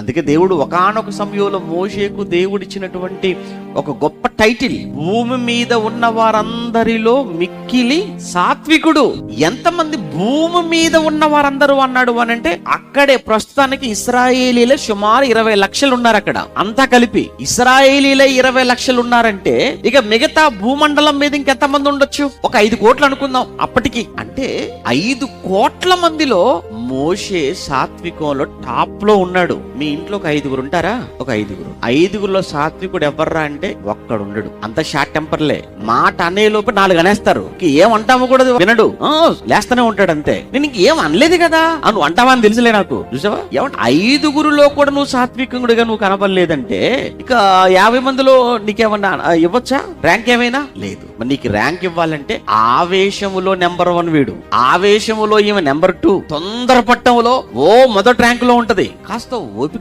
అందుకే దేవుడు ఒకానొక సమయంలో మోషేకు దేవుడిచ్చినటువంటి ఒక గొప్ప టైటిల్, భూమి మీద ఉన్న వారందరిలో మిక్కిలి సాత్వికుడు. ఎంతమంది భూమి మీద ఉన్న వారందరూ అన్నాడు అనంటే, అక్కడే ప్రస్తుతానికి ఇశ్రాయేలీలే సుమారు 20 లక్షలు ఉన్నారు. అక్కడ అంతా కలిపి ఇశ్రాయేలీలే 20 లక్షలు ఉన్నారంటే, ఇక మిగతా భూమండలం మీద ఇంకెంతమంది ఉండొచ్చు? ఒక 5 కోట్లు అనుకుందాం అప్పటికి. అంటే 5 కోట్ల మందిలో మోషే సాత్వికంలో టాప్ లో ఉన్నాడు. మీ ఇంట్లో ఒక 5గురు ఉంటారా? ఒక 5గురులో సాత్వికుడు ఎవర్రా అంటే ఒక్కడుండడు. అంత షార్ట్ టెంపర్లే. మాట అనే లోపు 4 అనేస్తారు. ఏమంటామో కూడా వినడు, లేస్తూనే ఉంటాడు అంతే. నేను ఇంకేం అనలేదు కదా, నువ్వు అంటావా అని తెలుసులే నాకు. చూసావా, ఏమంటే 5గురులో కూడా నువ్వు సాత్వికుడుగా నువ్వు కనపడలేదంటే, ఇక 50 మందిలో నీకేమన్నా ఇవ్వచ్చా? ర్యాంక్ ఏమైనా లేదు. మరి నీకు ర్యాంక్ ఇవ్వాలంటే ఆవేశములో నెంబర్ 1 వీడు, ఆవేశములో ఈమె నెంబర్ 2, తొందరపట్టంలో మొదటి ర్యాంక్ లో ఉంటది. కాస్త ఓపిక